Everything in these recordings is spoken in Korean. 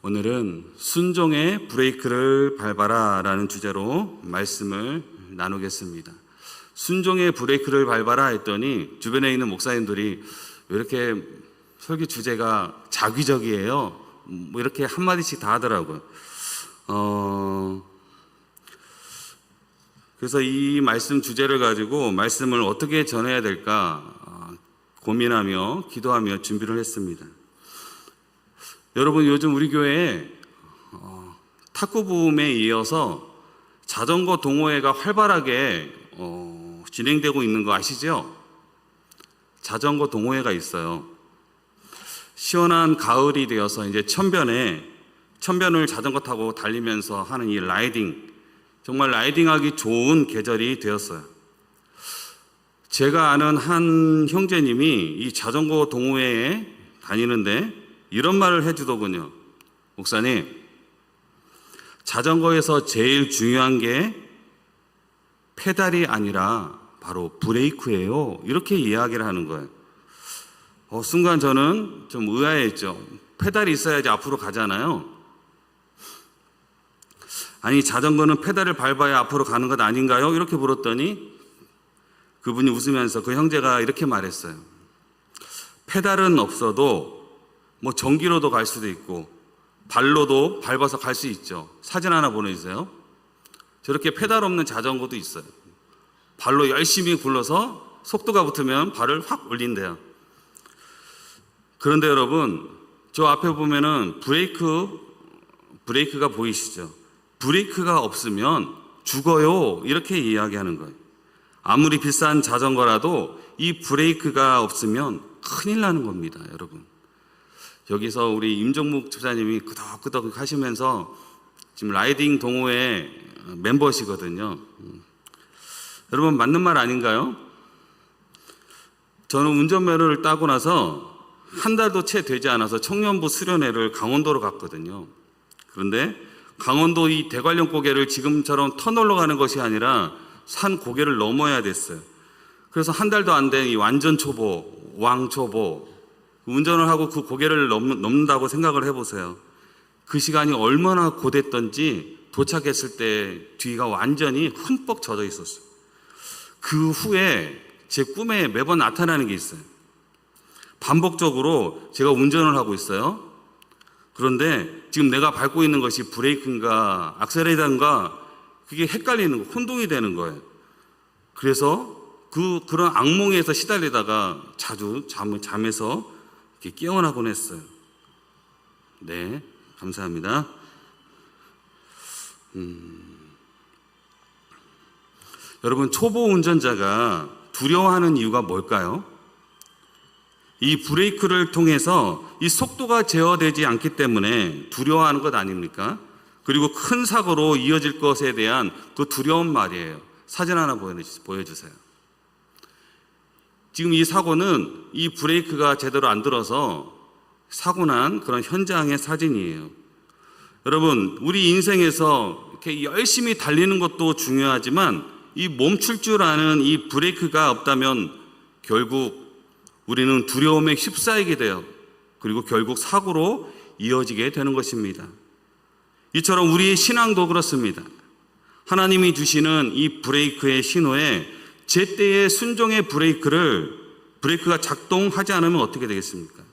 오늘은 순종의 브레이크를 밟아라 라는 주제로 말씀을 나누겠습니다. 순종의 브레이크를 밟아라 했더니 주변에 있는 목사님들이 왜 이렇게 설교 주제가 자기적이에요? 뭐 이렇게 한마디씩 다 하더라고요. 그래서 이 말씀 주제를 가지고 말씀을 어떻게 전해야 될까 고민하며 기도하며 준비를 했습니다. 여러분, 요즘 우리 교회에 탁구붐에 이어서 자전거 동호회가 활발하게 진행되고 있는 거 아시죠? 자전거 동호회가 있어요. 시원한 가을이 되어서 이제 천변을 자전거 타고 달리면서 하는 이 라이딩, 정말 라이딩하기 좋은 계절이 되었어요. 제가 아는 한 형제님이 이 자전거 동호회에 다니는데 이런 말을 해주더군요. 목사님, 자전거에서 제일 중요한 게 페달이 아니라 바로 브레이크예요. 이렇게 이야기를 하는 거예요. 순간 저는 좀 의아했죠. 페달이 있어야지 앞으로 가잖아요. 아니, 자전거는 페달을 밟아야 앞으로 가는 것 아닌가요? 이렇게 물었더니 그분이 웃으면서 그 형제가 이렇게 말했어요. 페달은 없어도 뭐 전기로도 갈 수도 있고 발로도 밟아서 갈 수 있죠. 사진 하나 보내주세요. 저렇게 페달 없는 자전거도 있어요. 발로 열심히 굴러서 속도가 붙으면 발을 확 올린대요. 그런데 여러분, 저 앞에 보면은 브레이크가 보이시죠? 브레이크가 없으면 죽어요. 이렇게 이야기하는 거예요. 아무리 비싼 자전거라도 이 브레이크가 없으면 큰일 나는 겁니다, 여러분. 여기서 우리 임종묵 집사님이 끄덕끄덕 하시면서 지금 라이딩 동호회 멤버시거든요. 여러분, 맞는 말 아닌가요? 저는 운전면허를 따고 나서 한 달도 채 되지 않아서 청년부 수련회를 강원도로 갔거든요. 그런데 강원도 이 대관령 고개를 지금처럼 터널로 가는 것이 아니라 산 고개를 넘어야 됐어요. 그래서 한 달도 안 된 이 완전 초보, 왕초보 운전을 하고 그 고개를 넘는다고 생각을 해보세요. 그 시간이 얼마나 고됐던지 도착했을 때 뒤가 완전히 흠뻑 젖어 있었어요. 그 후에 제 꿈에 매번 나타나는 게 있어요. 반복적으로 제가 운전을 하고 있어요. 그런데 지금 내가 밟고 있는 것이 브레이크인가 악셀레이터인가 그게 헷갈리는 거, 혼동이 되는 거예요. 그래서 그런 악몽에서 시달리다가 자주 잠에서 이렇게 깨어나곤 했어요. 네, 감사합니다. 여러분, 초보 운전자가 두려워하는 이유가 뭘까요? 이 브레이크를 통해서 이 속도가 제어되지 않기 때문에 두려워하는 것 아닙니까? 그리고 큰 사고로 이어질 것에 대한 그 두려운 말이에요. 사진 하나 보여주세요. 지금 이 사고는 이 브레이크가 제대로 안 들어서 사고 난 그런 현장의 사진이에요. 여러분, 우리 인생에서 이렇게 열심히 달리는 것도 중요하지만 이 멈출 줄 아는 이 브레이크가 없다면 결국 우리는 두려움에 휩싸이게 돼요. 그리고 결국 사고로 이어지게 되는 것입니다. 이처럼 우리의 신앙도 그렇습니다. 하나님이 주시는 이 브레이크의 신호에 제때의 순종의 브레이크가 작동하지 않으면 어떻게 되겠습니까?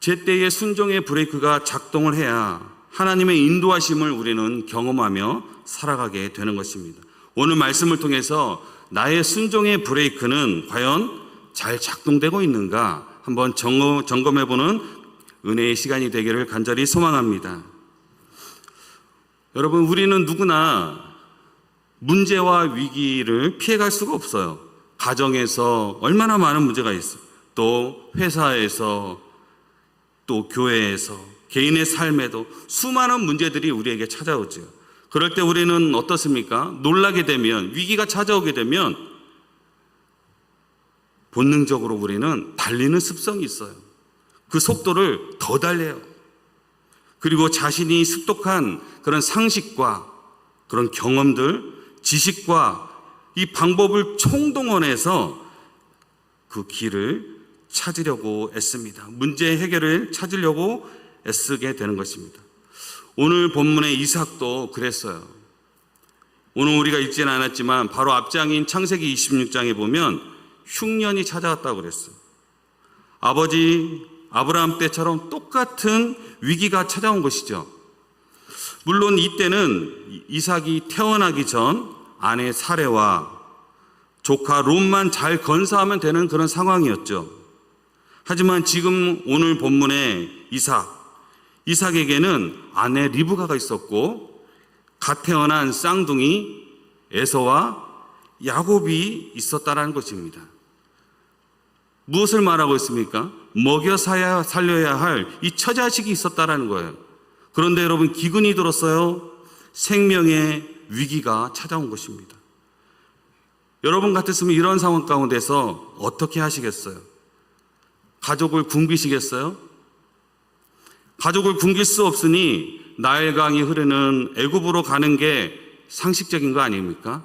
제때의 순종의 브레이크가 작동을 해야 하나님의 인도하심을 우리는 경험하며 살아가게 되는 것입니다. 오늘 말씀을 통해서 나의 순종의 브레이크는 과연 잘 작동되고 있는가 한번 점검해보는 은혜의 시간이 되기를 간절히 소망합니다. 여러분, 우리는 누구나 문제와 위기를 피해갈 수가 없어요. 가정에서 얼마나 많은 문제가 있어요. 또 회사에서, 또 교회에서, 개인의 삶에도 수많은 문제들이 우리에게 찾아오죠. 그럴 때 우리는 어떻습니까? 놀라게 되면, 위기가 찾아오게 되면 본능적으로 우리는 달리는 습성이 있어요. 그 속도를 더 달려요. 그리고 자신이 습득한 그런 상식과 그런 경험들, 지식과 이 방법을 총동원해서 그 길을 찾으려고 애씁니다. 문제 해결을 찾으려고 애쓰게 되는 것입니다. 오늘 본문의 이삭도 그랬어요. 오늘 우리가 읽지는 않았지만 바로 앞장인 창세기 26장에 보면 흉년이 찾아왔다고 그랬어요. 아버지 아브라함 때처럼 똑같은 위기가 찾아온 것이죠. 물론 이때는 이삭이 태어나기 전 아내 사레와 조카 롯만 잘 건사하면 되는 그런 상황이었죠. 하지만 지금 오늘 본문의 이삭에게는 아내 리브가가 있었고 갓 태어난 쌍둥이 에서와 야곱이 있었다라는 것입니다. 무엇을 말하고 있습니까? 먹여 살려야 할 이 처자식이 있었다라는 거예요. 그런데 여러분 기근이 들었어요. 생명의 위기가 찾아온 것입니다. 여러분 같았으면 이런 상황 가운데서 어떻게 하시겠어요? 가족을 굶기시겠어요? 가족을 굶길 수 없으니 나일강이 흐르는 애굽으로 가는 게 상식적인 거 아닙니까?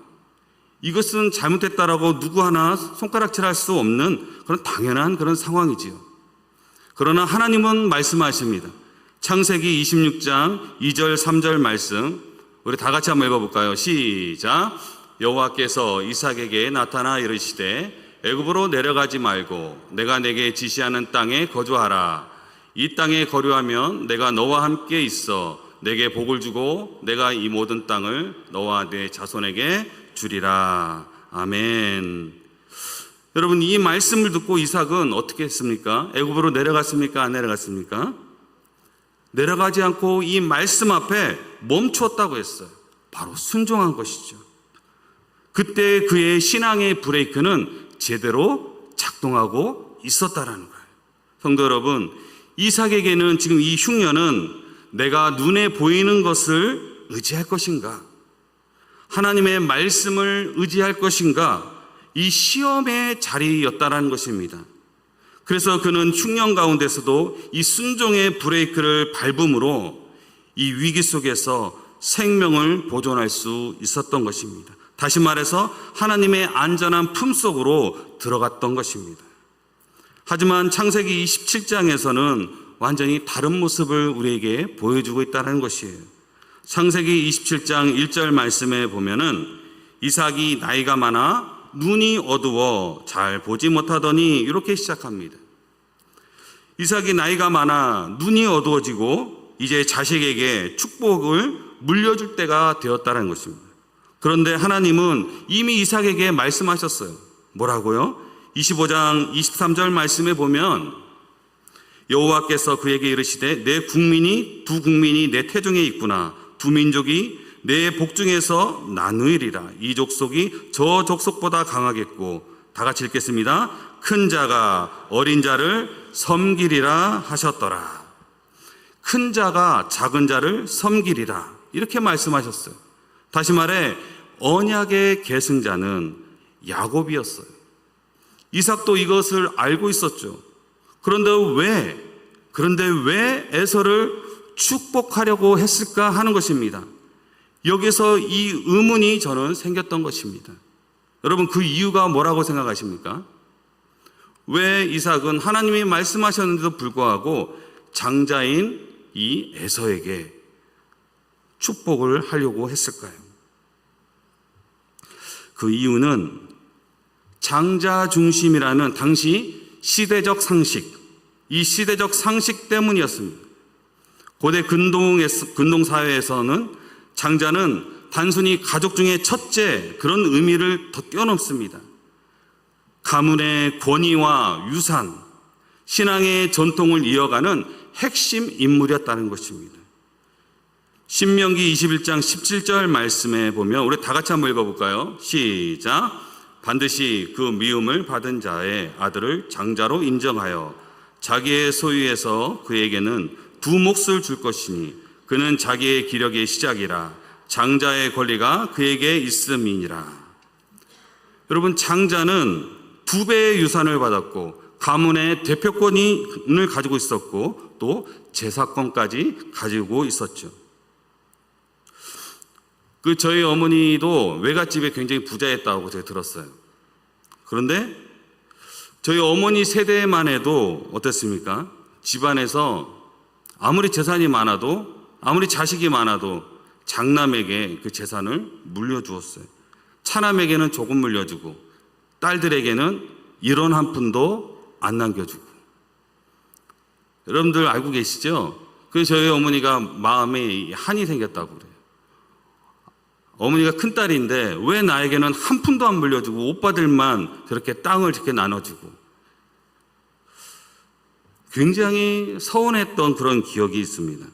이것은 잘못됐다라고 누구 하나 손가락질할 수 없는 그런 당연한 그런 상황이지요. 그러나 하나님은 말씀하십니다. 창세기 26장 2절 3절 말씀 우리 다 같이 한번 읽어볼까요? 시작. 여호와께서 이삭에게 나타나 이르시되 애굽으로 내려가지 말고 내가 내게 지시하는 땅에 거주하라. 이 땅에 거류하면 내가 너와 함께 있어 내게 복을 주고 내가 이 모든 땅을 너와 네 자손에게 주리라. 아멘. 여러분 이 말씀을 듣고 이삭은 어떻게 했습니까? 애굽으로 내려갔습니까? 안 내려갔습니까? 내려가지 않고 이 말씀 앞에 멈추었다고 했어요. 바로 순종한 것이죠. 그때 그의 신앙의 브레이크는 제대로 작동하고 있었다라는 거예요. 성도 여러분, 이삭에게는 지금 이 흉년은 내가 눈에 보이는 것을 의지할 것인가? 하나님의 말씀을 의지할 것인가? 이 시험의 자리였다라는 것입니다. 그래서 그는 흉년 가운데서도 이 순종의 브레이크를 밟음으로 이 위기 속에서 생명을 보존할 수 있었던 것입니다. 다시 말해서 하나님의 안전한 품속으로 들어갔던 것입니다. 하지만 창세기 27장에서는 완전히 다른 모습을 우리에게 보여주고 있다는 것이에요. 창세기 27장 1절 말씀에 보면은 이삭이 나이가 많아 눈이 어두워 잘 보지 못하더니 이렇게 시작합니다. 이삭이 나이가 많아 눈이 어두워지고 이제 자식에게 축복을 물려줄 때가 되었다는 것입니다. 그런데 하나님은 이미 이삭에게 말씀하셨어요. 뭐라고요? 25장 23절 말씀에 보면 여호와께서 그에게 이르시되 내 국민이 두 국민이 내 태중에 있구나. 두 민족이 내 복중에서 나누이리라. 이 족속이 저 족속보다 강하겠고 다 같이 읽겠습니다. 큰 자가 어린 자를 섬기리라 하셨더라. 큰 자가 작은 자를 섬기리라 이렇게 말씀하셨어요. 다시 말해 언약의 계승자는 야곱이었어요. 이삭도 이것을 알고 있었죠. 그런데 왜 에서를 축복하려고 했을까 하는 것입니다. 여기서 이 의문이 저는 생겼던 것입니다. 여러분 그 이유가 뭐라고 생각하십니까? 왜 이삭은 하나님이 말씀하셨는데도 불구하고 장자인 이 에서에게 축복을 하려고 했을까요? 그 이유는 장자 중심이라는 당시 시대적 상식, 이 시대적 상식 때문이었습니다. 고대 근동 사회에서는 장자는 단순히 가족 중에 첫째 그런 의미를 더 뛰어넘습니다. 가문의 권위와 유산, 신앙의 전통을 이어가는 핵심 인물이었다는 것입니다. 신명기 21장 17절 말씀에 보면 우리 다 같이 한번 읽어볼까요? 시작. 반드시 그 미움을 받은 자의 아들을 장자로 인정하여 자기의 소유에서 그에게는 두 몫을 줄 것이니 그는 자기의 기력의 시작이라 장자의 권리가 그에게 있음이니라. 여러분 장자는 두 배의 유산을 받았고 가문의 대표권을 가지고 있었고 또 제사권까지 가지고 있었죠. 저희 어머니도 외갓집에 굉장히 부자였다고 제가 들었어요. 그런데 저희 어머니 세대만 해도 어땠습니까? 집안에서 아무리 재산이 많아도, 아무리 자식이 많아도 장남에게 그 재산을 물려주었어요. 차남에게는 조금 물려주고 딸들에게는 1원 한 푼도 안 남겨주고. 여러분들 알고 계시죠? 그래서 저희 어머니가 마음에 한이 생겼다고 그래요. 어머니가 큰딸인데 왜 나에게는 한 푼도 안 물려주고 오빠들만 저렇게 땅을 이렇게 나눠주고. 굉장히 서운했던 그런 기억이 있습니다.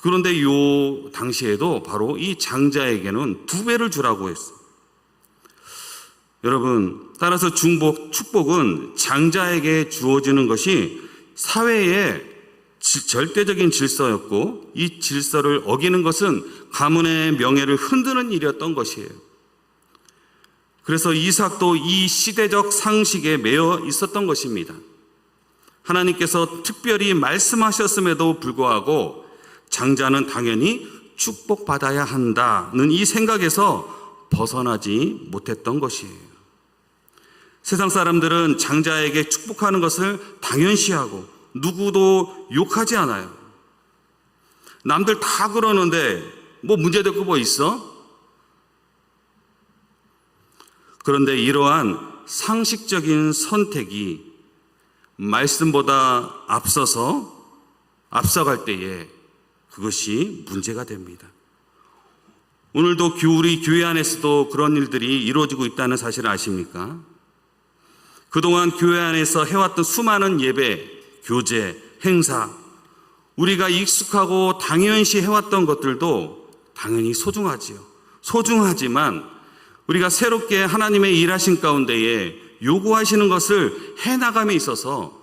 그런데 요 당시에도 바로 이 장자에게는 2배를 주라고 했어요. 여러분, 따라서 축복은 장자에게 주어지는 것이 사회의 절대적인 질서였고, 이 질서를 어기는 것은 가문의 명예를 흔드는 일이었던 것이에요. 그래서 이삭도 이 시대적 상식에 매여 있었던 것입니다. 하나님께서 특별히 말씀하셨음에도 불구하고 장자는 당연히 축복받아야 한다는 이 생각에서 벗어나지 못했던 것이에요. 세상 사람들은 장자에게 축복하는 것을 당연시하고 누구도 욕하지 않아요. 남들 다 그러는데 뭐 문제될 거 뭐 있어? 그런데 이러한 상식적인 선택이 말씀보다 앞서갈 때에 그것이 문제가 됩니다. 오늘도 우리 교회 안에서도 그런 일들이 이루어지고 있다는 사실을 아십니까? 그동안 교회 안에서 해왔던 수많은 예배, 교제, 행사, 우리가 익숙하고 당연시 해왔던 것들도 당연히 소중하지요. 소중하지만 우리가 새롭게 하나님의 일하신 가운데에 요구하시는 것을 해나감에 있어서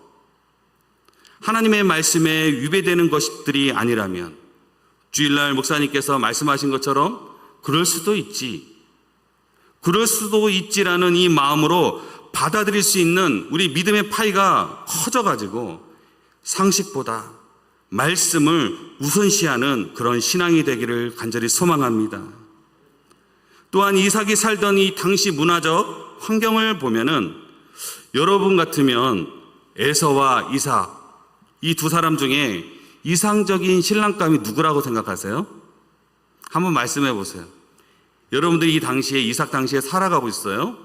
하나님의 말씀에 위배되는 것들이 아니라면, 주일날 목사님께서 말씀하신 것처럼 그럴 수도 있지라는 이 마음으로 받아들일 수 있는 우리 믿음의 파이가 커져가지고 상식보다 말씀을 우선시하는 그런 신앙이 되기를 간절히 소망합니다. 또한 이삭이 살던 이 당시 문화적 환경을 보면은 여러분 같으면 에서와 이삭, 이 두 사람 중에 이상적인 신랑감이 누구라고 생각하세요? 한번 말씀해 보세요. 여러분들이 이 당시에, 이삭 당시에 살아가고 있어요.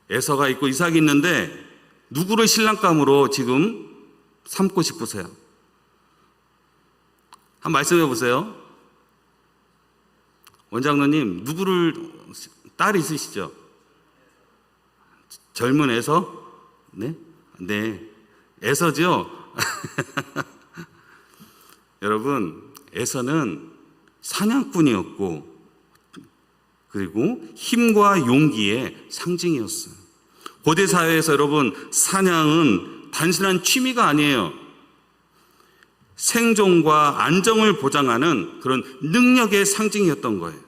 에서가 있고 이삭이 있는데 누구를 신랑감으로 지금 삼고 싶으세요? 한번 말씀해 보세요. 원장로님, 누구를, 딸 있으시죠? 젊은 에서? 네? 네. 에서죠? 여러분, 에서는 사냥꾼이었고, 그리고 힘과 용기의 상징이었어요. 고대 사회에서 여러분, 사냥은 단순한 취미가 아니에요. 생존과 안정을 보장하는 그런 능력의 상징이었던 거예요.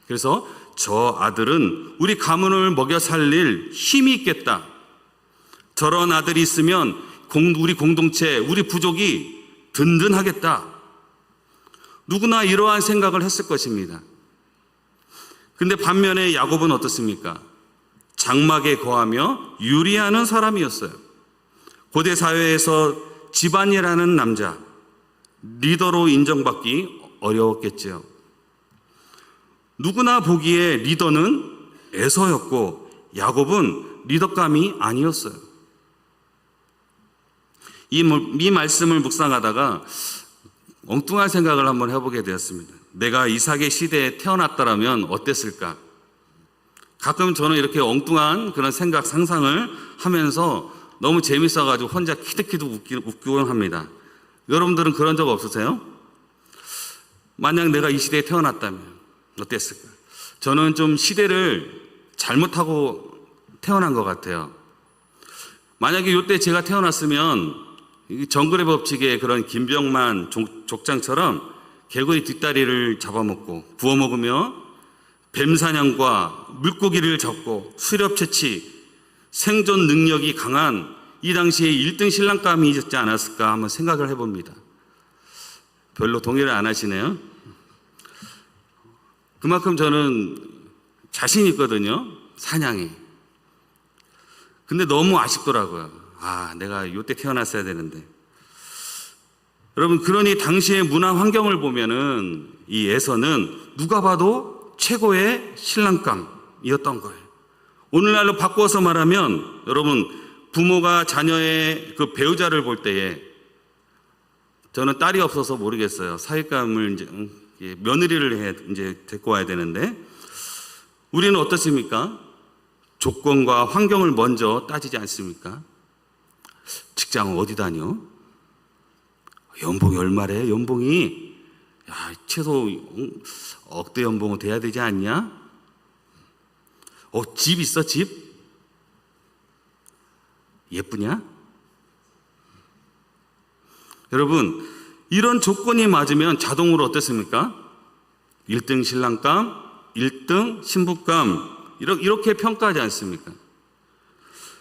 그래서 저 아들은 우리 가문을 먹여 살릴 힘이 있겠다. 저런 아들이 있으면 우리 공동체, 우리 부족이 든든하겠다. 누구나 이러한 생각을 했을 것입니다. 근데 반면에 야곱은 어떻습니까? 장막에 거하며 유리하는 사람이었어요. 고대 사회에서 집안이라는 남자, 리더로 인정받기 어려웠겠죠. 누구나 보기에 리더는 에서였고 야곱은 리더감이 아니었어요. 이 말씀을 묵상하다가 엉뚱한 생각을 한번 해보게 되었습니다. 내가 이삭의 시대에 태어났더라면 어땠을까? 가끔 저는 이렇게 엉뚱한 그런 생각, 상상을 하면서 너무 재밌어가지고 혼자 키득키득 웃기곤 합니다. 여러분들은 그런 적 없으세요? 만약 내가 이 시대에 태어났다면 어땠을까? 저는 좀 시대를 잘못하고 태어난 것 같아요. 만약에 이때 제가 태어났으면 정글의 법칙의 그런 김병만 족장처럼 개구리 뒷다리를 잡아먹고 구워 먹으며 뱀사냥과 물고기를 잡고 수렵 채취, 생존 능력이 강한 이 당시에 1등 신랑감이 있지 않았을까 한번 생각을 해봅니다. 별로 동의를 안 하시네요. 그만큼 저는 자신 있거든요, 사냥에. 근데 너무 아쉽더라고요. 내가 이때 태어났어야 되는데. 여러분, 그러니 당시의 문화 환경을 보면은 이 에서는 누가 봐도 최고의 신랑감이었던 거예요. 오늘날로 바꿔서 말하면 여러분, 부모가 자녀의 그 배우자를 볼 때에, 저는 딸이 없어서 모르겠어요. 사윗감을 이제 며느리를 이제 데리고 와야 되는데, 우리는 어떻습니까? 조건과 환경을 먼저 따지지 않습니까? 직장은 어디 다녀? 연봉이 얼마래? 연봉이 최소 억대 연봉은 돼야 되지 않냐? 집 있어? 집? 예쁘냐? 여러분, 이런 조건이 맞으면 자동으로 어떻습니까? 1등 신랑감, 1등 신부감, 이렇게 평가하지 않습니까?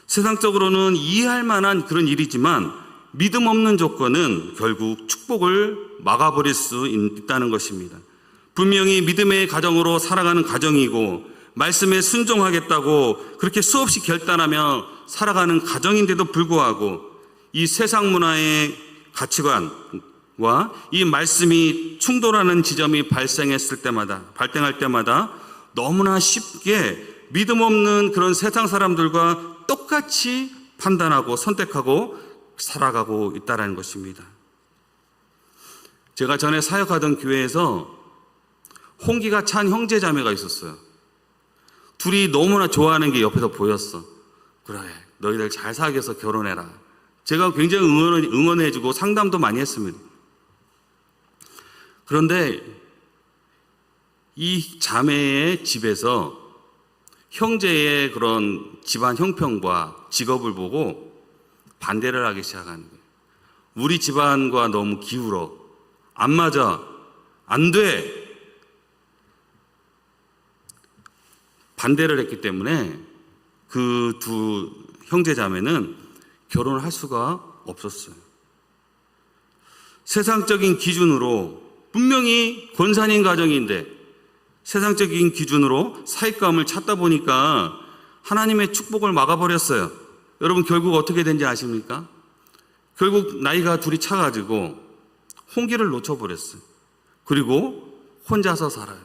세상적으로는 이해할 만한 그런 일이지만 믿음 없는 조건은 결국 축복을 막아버릴 수 있다는 것입니다. 분명히 믿음의 가정으로 살아가는 가정이고 말씀에 순종하겠다고 그렇게 수없이 결단하며 살아가는 가정인데도 불구하고 이 세상 문화의 가치관과 이 말씀이 충돌하는 지점이 발생할 때마다 너무나 쉽게 믿음 없는 그런 세상 사람들과 똑같이 판단하고 선택하고 살아가고 있다는 것입니다. 제가 전에 사역하던 교회에서 홍기가 찬 형제 자매가 있었어요. 둘이 너무나 좋아하는 게 옆에서 보였어. 그래, 너희들 잘 사귀어서 결혼해라. 제가 굉장히 응원해주고 상담도 많이 했습니다. 그런데 이 자매의 집에서 형제의 그런 집안 형편과 직업을 보고 반대를 하기 시작하는 거예요. 우리 집안과 너무 기울어. 안 맞아. 안 돼. 반대를 했기 때문에 그 두 형제 자매는 결혼을 할 수가 없었어요. 세상적인 기준으로 분명히 권사님 가정인데 세상적인 기준으로 사윗감을 찾다 보니까 하나님의 축복을 막아버렸어요. 여러분, 결국 어떻게 된지 아십니까? 결국 나이가 둘이 차가지고 홍기를 놓쳐버렸어요. 그리고 혼자서 살아요.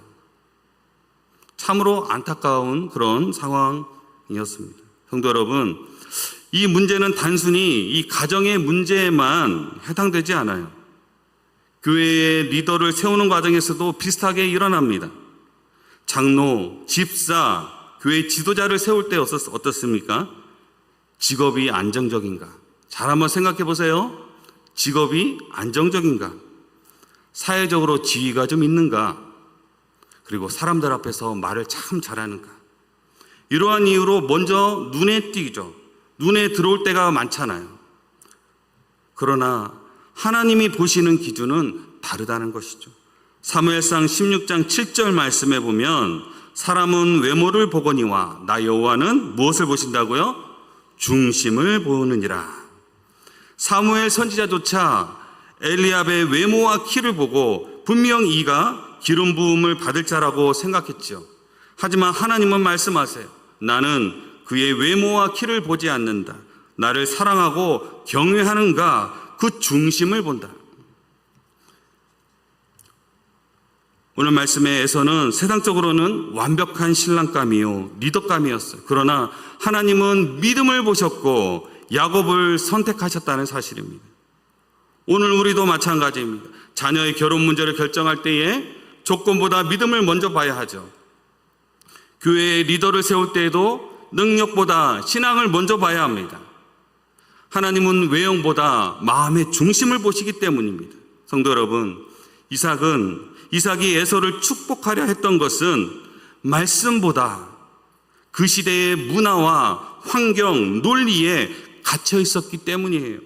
참으로 안타까운 그런 상황이었습니다. 성도 여러분, 이 문제는 단순히 이 가정의 문제에만 해당되지 않아요. 교회의 리더를 세우는 과정에서도 비슷하게 일어납니다. 장로, 집사, 교회 지도자를 세울 때 어떻습니까? 직업이 안정적인가? 잘 한번 생각해 보세요. 직업이 안정적인가? 사회적으로 지위가 좀 있는가? 그리고 사람들 앞에서 말을 참 잘하는가? 이러한 이유로 먼저 눈에 띄죠. 눈에 들어올 때가 많잖아요. 그러나 하나님이 보시는 기준은 다르다는 것이죠. 사무엘상 16장 7절 말씀에 보면 사람은 외모를 보거니와 나 여호와는 무엇을 보신다고요? 중심을 보느니라. 사무엘 선지자조차 엘리압의 외모와 키를 보고 분명 이가 기름 부음을 받을 자라고 생각했죠. 하지만 하나님은 말씀하세요. 나는 그의 외모와 키를 보지 않는다. 나를 사랑하고 경외하는가 그 중심을 본다. 오늘 말씀에서는 세상적으로는 완벽한 신랑감이요 리더감이었어요. 그러나 하나님은 믿음을 보셨고 야곱을 선택하셨다는 사실입니다. 오늘 우리도 마찬가지입니다. 자녀의 결혼 문제를 결정할 때에 조건보다 믿음을 먼저 봐야 하죠. 교회의 리더를 세울 때에도 능력보다 신앙을 먼저 봐야 합니다. 하나님은 외형보다 마음의 중심을 보시기 때문입니다. 성도 여러분, 이삭이 에서를 축복하려 했던 것은 말씀보다 그 시대의 문화와 환경, 논리에 갇혀 있었기 때문이에요.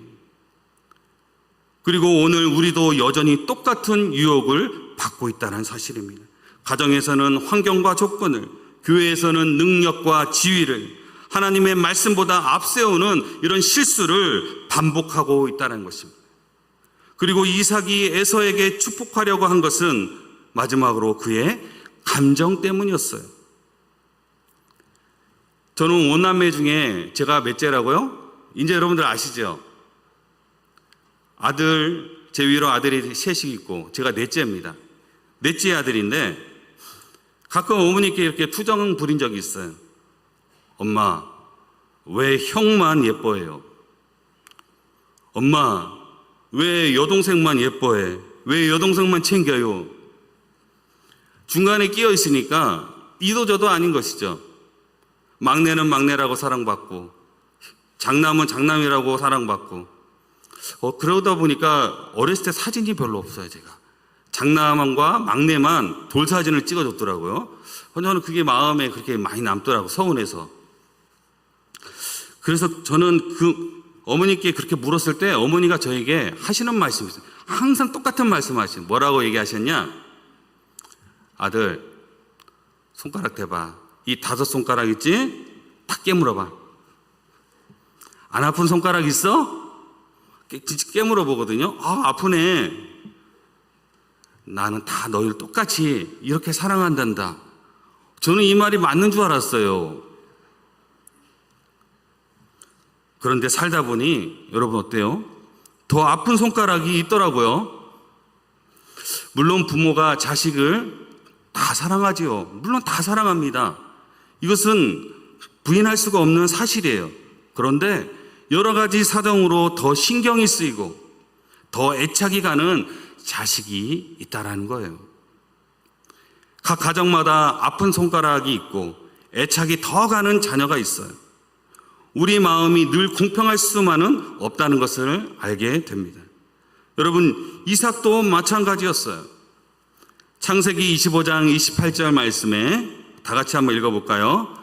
그리고 오늘 우리도 여전히 똑같은 유혹을 받고 있다는 사실입니다. 가정에서는 환경과 조건을, 교회에서는 능력과 지위를 하나님의 말씀보다 앞세우는 이런 실수를 반복하고 있다는 것입니다. 그리고 이삭이 에서에게 축복하려고 한 것은 마지막으로 그의 감정 때문이었어요. 저는 5남매 중에 제가 몇째라고요? 이제 여러분들 아시죠? 제 위로 아들이 셋이 있고 제가 넷째입니다. 넷째 아들인데 가끔 어머니께 이렇게 투정 부린 적이 있어요. 엄마, 왜 형만 예뻐해요? 엄마, 왜 여동생만 예뻐해? 왜 여동생만 챙겨요? 중간에 끼어 있으니까 이도저도 아닌 것이죠. 막내는 막내라고 사랑받고 장남은 장남이라고 사랑받고 그러다 보니까 어렸을 때 사진이 별로 없어요. 제가 장남과 막내만 돌사진을 찍어줬더라고요. 저는 그게 마음에 그렇게 많이 남더라고요. 서운해서. 그래서 저는 그 어머니께 그렇게 물었을 때 어머니가 저에게 하시는 말씀이 있어요. 항상 똑같은 말씀 하시죠. 뭐라고 얘기하셨냐? 아들, 손가락 대봐. 이 5손가락 있지? 딱 깨물어봐. 안 아픈 손가락 있어? 깨물어 보거든요. 아프네. 나는 다 너희를 똑같이 이렇게 사랑한단다. 저는 이 말이 맞는 줄 알았어요. 그런데 살다 보니 여러분 어때요? 더 아픈 손가락이 있더라고요. 물론 부모가 자식을 다 사랑하지요. 물론 다 사랑합니다. 이것은 부인할 수가 없는 사실이에요. 그런데 여러 가지 사정으로 더 신경이 쓰이고 더 애착이 가는 자식이 있다라는 거예요. 각 가정마다 아픈 손가락이 있고 애착이 더 가는 자녀가 있어요. 우리 마음이 늘 공평할 수만은 없다는 것을 알게 됩니다. 여러분, 이삭도 마찬가지였어요. 창세기 25장 28절 말씀에 다 같이 한번 읽어볼까요?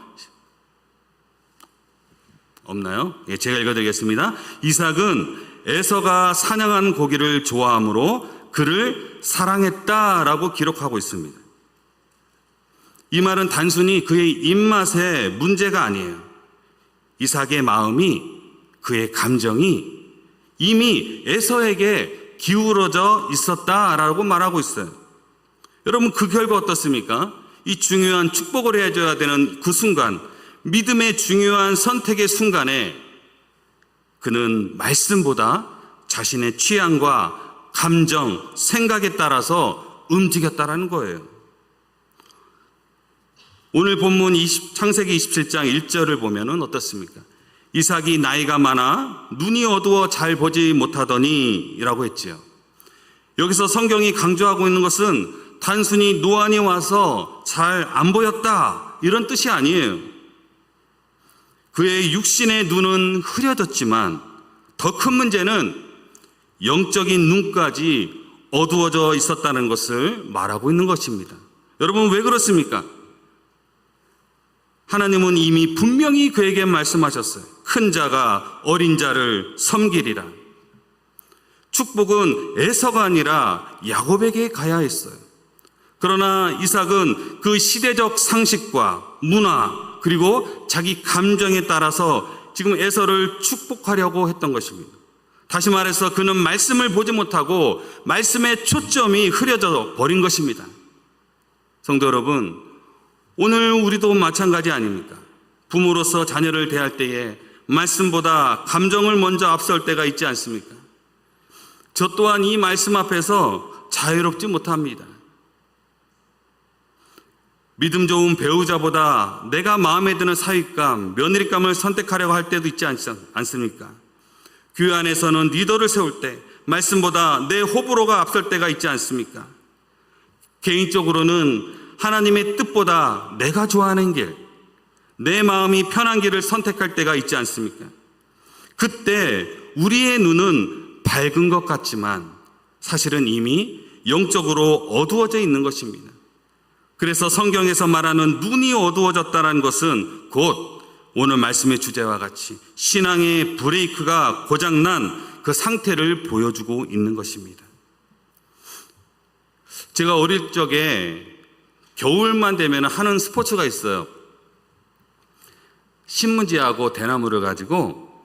없나요? 예, 제가 읽어드리겠습니다. 이삭은 에서가 사냥한 고기를 좋아하므로 그를 사랑했다라고 기록하고 있습니다. 이 말은 단순히 그의 입맛의 문제가 아니에요. 이삭의 마음이, 그의 감정이 이미 에서에게 기울어져 있었다라고 말하고 있어요. 여러분, 그 결과 어떻습니까? 이 중요한 축복을 해줘야 되는 그 순간, 믿음의 중요한 선택의 순간에 그는 말씀보다 자신의 취향과 감정, 생각에 따라서 움직였다라는 거예요. 오늘 본문 창세기 27장 1절을 보면은 어떻습니까? 이삭이 나이가 많아 눈이 어두워 잘 보지 못하더니 라고 했지요. 여기서 성경이 강조하고 있는 것은 단순히 노안이 와서 잘 안 보였다 이런 뜻이 아니에요. 그의 육신의 눈은 흐려졌지만 더 큰 문제는 영적인 눈까지 어두워져 있었다는 것을 말하고 있는 것입니다. 여러분, 왜 그렇습니까? 하나님은 이미 분명히 그에게 말씀하셨어요. 큰 자가 어린 자를 섬기리라. 축복은 에서가 아니라 야곱에게 가야 했어요. 그러나 이삭은 그 시대적 상식과 문화 그리고 자기 감정에 따라서 지금 에서를 축복하려고 했던 것입니다. 다시 말해서 그는 말씀을 보지 못하고 말씀의 초점이 흐려져 버린 것입니다. 성도 여러분, 오늘 우리도 마찬가지 아닙니까? 부모로서 자녀를 대할 때에 말씀보다 감정을 먼저 앞설 때가 있지 않습니까? 저 또한 이 말씀 앞에서 자유롭지 못합니다. 믿음 좋은 배우자보다 내가 마음에 드는 사윗감, 며느리감을 선택하려고 할 때도 있지 않습니까? 교회 안에서는 리더를 세울 때 말씀보다 내 호불호가 앞설 때가 있지 않습니까? 개인적으로는 하나님의 뜻보다 내가 좋아하는 길, 내 마음이 편한 길을 선택할 때가 있지 않습니까? 그때 우리의 눈은 밝은 것 같지만 사실은 이미 영적으로 어두워져 있는 것입니다. 그래서 성경에서 말하는 눈이 어두워졌다는 것은 곧 오늘 말씀의 주제와 같이 신앙의 브레이크가 고장난 그 상태를 보여주고 있는 것입니다. 제가 어릴 적에 겨울만 되면 하는 스포츠가 있어요. 신문지하고 대나무를 가지고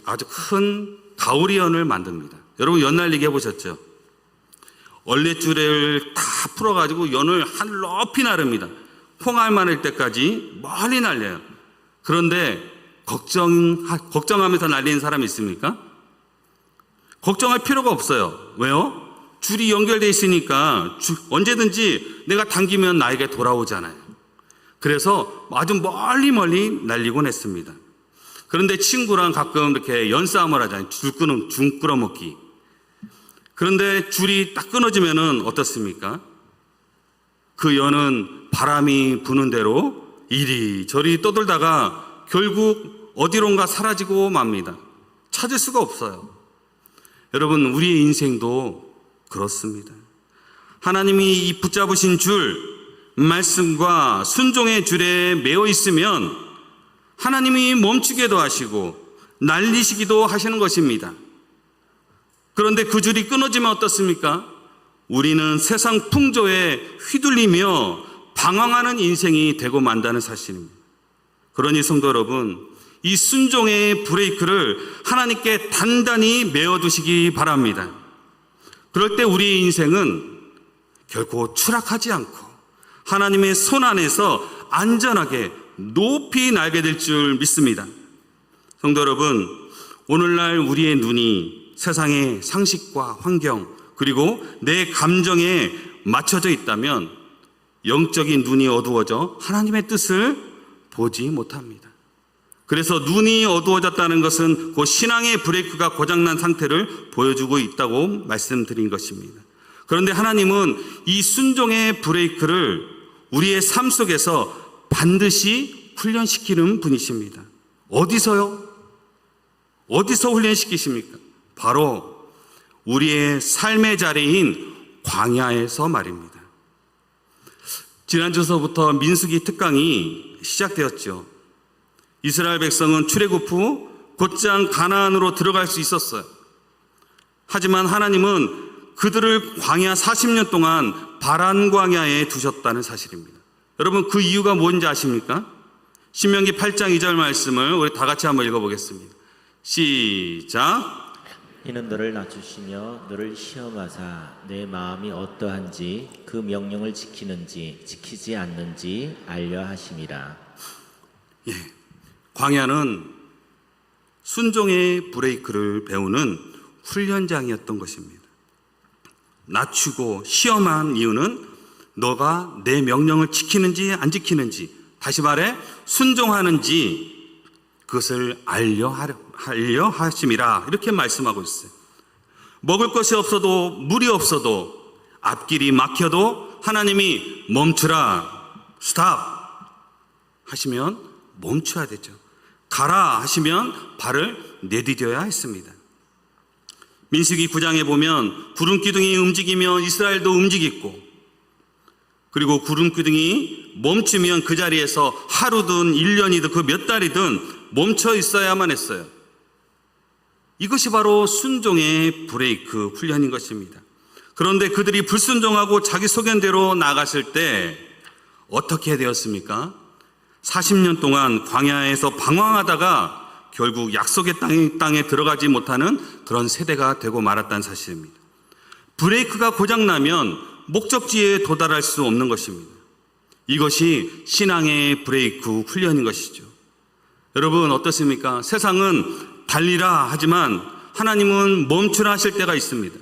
아주 큰 가오리연을 만듭니다. 여러분 연날리기 해보셨죠? 얼레줄을 다 풀어가지고 연을 하늘 높이 나릅니다. 콩알 마를 때까지 멀리 날려요. 그런데 걱정하면서 날리는 사람이 있습니까? 걱정할 필요가 없어요. 왜요? 줄이 연결되어 있으니까 언제든지 내가 당기면 나에게 돌아오잖아요. 그래서 아주 멀리 날리곤 했습니다. 그런데 친구랑 가끔 이렇게 연싸움을 하잖아요. 줄 끌어먹기. 그런데 줄이 딱 끊어지면은 어떻습니까? 그 연은 바람이 부는 대로 이리저리 떠돌다가 결국 어디론가 사라지고 맙니다. 찾을 수가 없어요. 여러분, 우리의 인생도 그렇습니다. 하나님이 이 붙잡으신 줄, 말씀과 순종의 줄에 매어 있으면 하나님이 멈추게도 하시고 날리시기도 하시는 것입니다. 그런데 그 줄이 끊어지면 어떻습니까? 우리는 세상 풍조에 휘둘리며 방황하는 인생이 되고 만다는 사실입니다. 그러니 성도 여러분, 이 순종의 브레이크를 하나님께 단단히 메어두시기 바랍니다. 그럴 때 우리의 인생은 결코 추락하지 않고 하나님의 손 안에서 안전하게 높이 날게 될 줄 믿습니다. 성도 여러분, 오늘날 우리의 눈이 세상의 상식과 환경 그리고 내 감정에 맞춰져 있다면 영적인 눈이 어두워져 하나님의 뜻을 보지 못합니다. 그래서 눈이 어두워졌다는 것은 그 신앙의 브레이크가 고장난 상태를 보여주고 있다고 말씀드린 것입니다. 그런데 하나님은 이 순종의 브레이크를 우리의 삶 속에서 반드시 훈련시키는 분이십니다. 어디서요? 어디서 훈련시키십니까? 바로 우리의 삶의 자리인 광야에서 말입니다. 지난주서부터 민수기 특강이 시작되었죠. 이스라엘 백성은 출애굽 후 곧장 가나안으로 들어갈 수 있었어요. 하지만 하나님은 그들을 광야 40년 동안 바란 광야에 두셨다는 사실입니다. 여러분, 그 이유가 뭔지 아십니까? 신명기 8장 2절 말씀을 우리 다 같이 한번 읽어보겠습니다. 시작. 이는 너를 낮추시며 너를 시험하사 내 마음이 어떠한지 그 명령을 지키는지 지키지 않는지 알려 하심이라. 예, 광야는 순종의 브레이크를 배우는 훈련장이었던 것입니다. 낮추고 시험한 이유는 너가 내 명령을 지키는지 안 지키는지, 다시 말해 순종하는지 그것을 알려 하심이라, 이렇게 말씀하고 있어요. 먹을 것이 없어도 물이 없어도 앞길이 막혀도 하나님이 멈추라, 스탑 하시면 멈춰야 되죠. 가라 하시면 발을 내디뎌야 했습니다. 민수기 9장에 보면 구름 기둥이 움직이면 이스라엘도 움직이고, 그리고 구름 기둥이 멈추면 그 자리에서 하루든 1년이든 그 몇 달이든 멈춰 있어야만 했어요. 이것이 바로 순종의 브레이크 훈련인 것입니다. 그런데 그들이 불순종하고 자기 소견대로 나갔을 때 어떻게 되었습니까? 40년 동안 광야에서 방황하다가 결국 약속의 땅에 들어가지 못하는 그런 세대가 되고 말았다는 사실입니다. 브레이크가 고장나면 목적지에 도달할 수 없는 것입니다. 이것이 신앙의 브레이크 훈련인 것이죠. 여러분 어떻습니까? 세상은 달리라 하지만 하나님은 멈추라 하실 때가 있습니다.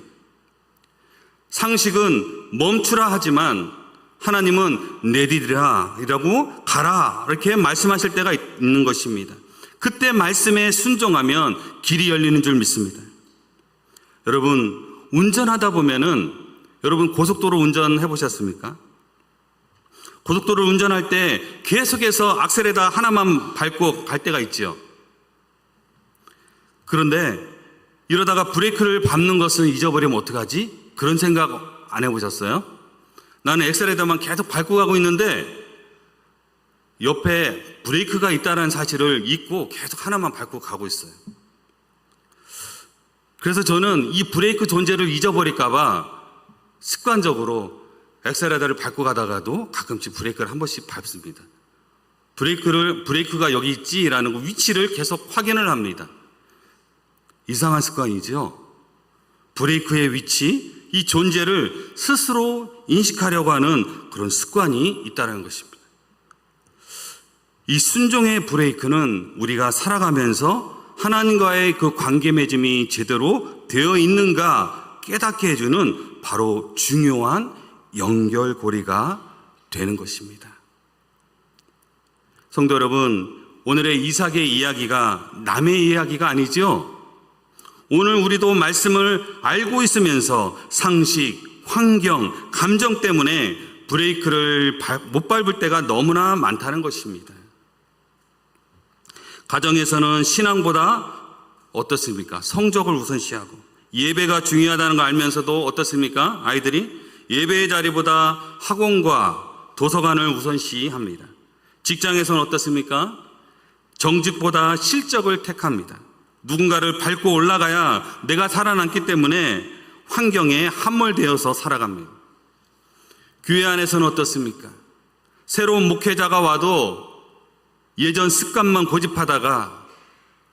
상식은 멈추라 하지만 하나님은 내디디라 이라고 가라 이렇게 말씀하실 때가 있는 것입니다. 그때 말씀에 순종하면 길이 열리는 줄 믿습니다. 여러분 운전하다 보면은, 여러분 고속도로 운전해 보셨습니까? 고속도로 운전할 때 계속해서 악셀에다 하나만 밟고 갈 때가 있죠. 그런데 이러다가 브레이크를 밟는 것을 잊어버리면 어떡하지? 그런 생각 안 해보셨어요? 나는 엑셀에다만 계속 밟고 가고 있는데 옆에 브레이크가 있다는 사실을 잊고 계속 하나만 밟고 가고 있어요. 그래서 저는 이 브레이크 존재를 잊어버릴까봐 습관적으로 엑셀에다를 밟고 가다가도 가끔씩 브레이크를 한 번씩 밟습니다. 브레이크가 여기 있지라는 그 위치를 계속 확인을 합니다. 이상한 습관이죠. 브레이크의 위치, 이 존재를 스스로 인식하려고 하는 그런 습관이 있다는 것입니다. 이 순종의 브레이크는 우리가 살아가면서 하나님과의 그 관계 맺음이 제대로 되어 있는가 깨닫게 해주는 바로 중요한 연결고리가 되는 것입니다. 성도 여러분, 오늘의 이삭의 이야기가 남의 이야기가 아니죠. 오늘 우리도 말씀을 알고 있으면서 상식, 환경, 감정 때문에 브레이크를 못 밟을 때가 너무나 많다는 것입니다. 가정에서는 신앙보다 어떻습니까? 성적을 우선시하고 예배가 중요하다는 걸 알면서도 어떻습니까? 아이들이 예배의 자리보다 학원과 도서관을 우선시합니다. 직장에서는 어떻습니까? 정직보다 실적을 택합니다. 누군가를 밟고 올라가야 내가 살아남기 때문에 환경에 함몰되어서 살아갑니다. 교회 안에서는 어떻습니까? 새로운 목회자가 와도 예전 습관만 고집하다가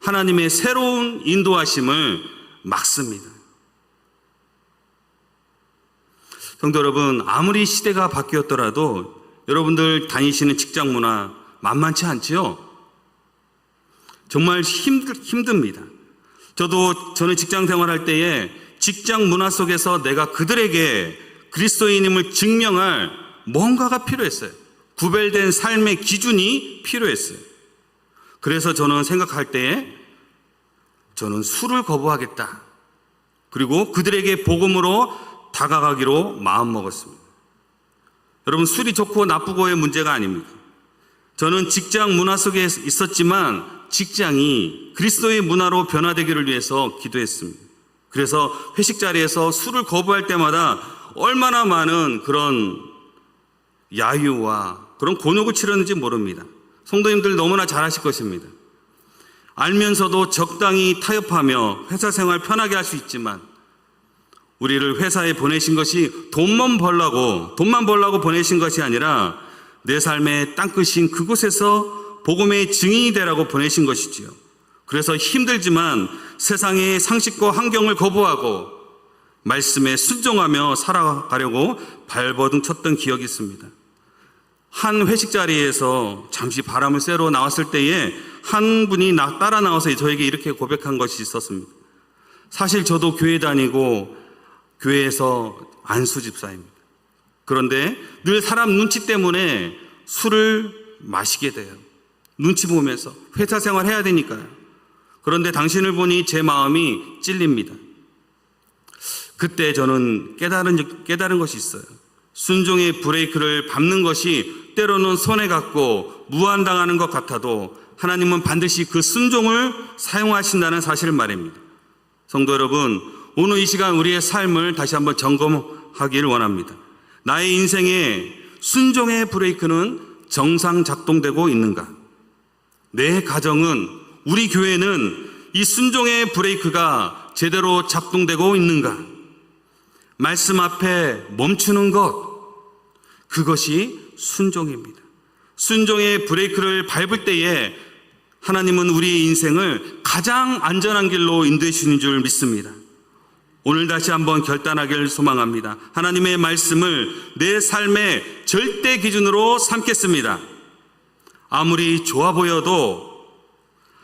하나님의 새로운 인도하심을 막습니다. 성도 여러분, 아무리 시대가 바뀌었더라도 여러분들 다니시는 직장 문화 만만치 않지요? 정말 힘듭니다. 저는 직장 생활할 때에 직장 문화 속에서 내가 그들에게 그리스도인임을 증명할 뭔가가 필요했어요. 구별된 삶의 기준이 필요했어요. 그래서 저는 생각할 때에 저는 술을 거부하겠다. 그리고 그들에게 복음으로 다가가기로 마음먹었습니다. 여러분, 술이 좋고 나쁘고의 문제가 아닙니다. 저는 직장 문화 속에 있었지만 직장이 그리스도의 문화로 변화되기를 위해서 기도했습니다. 그래서 회식 자리에서 술을 거부할 때마다 얼마나 많은 그런 야유와 그런 곤욕을 치렀는지 모릅니다. 성도님들 너무나 잘 아실 것입니다. 알면서도 적당히 타협하며 회사 생활 편하게 할 수 있지만 우리를 회사에 보내신 것이 돈만 벌라고 보내신 것이 아니라 내 삶의 땅끝인 그곳에서 복음의 증인이 되라고 보내신 것이지요. 그래서 힘들지만 세상의 상식과 환경을 거부하고 말씀에 순종하며 살아가려고 발버둥 쳤던 기억이 있습니다. 한 회식 자리에서 잠시 바람을 쐬러 나왔을 때에 한 분이 따라 나와서 저에게 이렇게 고백한 것이 있었습니다. 사실 저도 교회 다니고 교회에서 안수 집사입니다. 그런데 늘 사람 눈치 때문에 술을 마시게 돼요. 눈치 보면서 회사 생활 해야 되니까요. 그런데 당신을 보니 제 마음이 찔립니다. 그때 저는 깨달은 것이 있어요. 순종의 브레이크를 밟는 것이 때로는 손해같고 무한당하는 것 같아도 하나님은 반드시 그 순종을 사용하신다는 사실을 말입니다. 성도 여러분, 오늘 이 시간 우리의 삶을 다시 한번 점검하기를 원합니다. 나의 인생에 순종의 브레이크는 정상 작동되고 있는가? 내 가정은, 우리 교회는 이 순종의 브레이크가 제대로 작동되고 있는가? 말씀 앞에 멈추는 것, 그것이 순종입니다. 순종의 브레이크를 밟을 때에 하나님은 우리의 인생을 가장 안전한 길로 인도해 주시는 줄 믿습니다. 오늘 다시 한번 결단하기를 소망합니다. 하나님의 말씀을 내 삶의 절대 기준으로 삼겠습니다. 아무리 좋아 보여도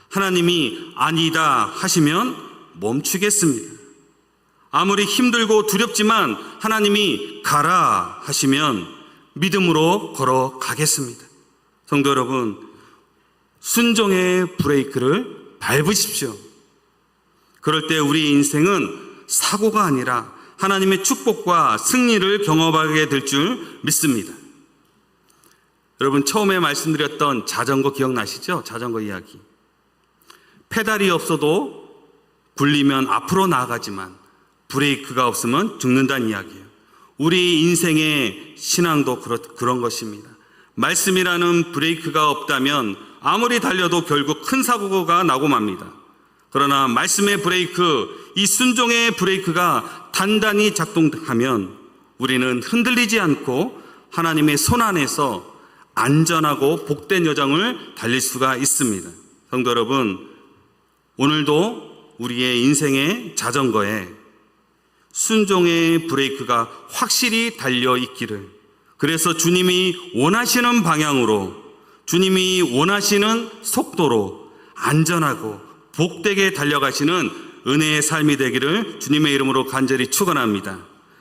하나님이 아니다 하시면 멈추겠습니다. 아무리 힘들고 두렵지만 하나님이 가라 하시면 믿음으로 걸어가겠습니다. 성도 여러분, 순종의 브레이크를 밟으십시오. 그럴 때 우리 인생은 사고가 아니라 하나님의 축복과 승리를 경험하게 될 줄 믿습니다. 여러분, 처음에 말씀드렸던 자전거 기억나시죠? 자전거 이야기. 페달이 없어도 굴리면 앞으로 나아가지만 브레이크가 없으면 죽는다는 이야기예요. 우리 인생의 신앙도 그런 것입니다. 말씀이라는 브레이크가 없다면 아무리 달려도 결국 큰 사고가 나고 맙니다. 그러나 말씀의 브레이크, 이 순종의 브레이크가 단단히 작동하면 우리는 흔들리지 않고 하나님의 손 안에서 안전하고 복된 여정을 달릴 수가 있습니다. 성도 여러분, 오늘도 우리의 인생의 자전거에 순종의 브레이크가 확실히 달려 있기를, 그래서 주님이 원하시는 방향으로 주님이 원하시는 속도로 안전하고 복되게 달려가시는 은혜의 삶이 되기를 주님의 이름으로 간절히 축원합니다.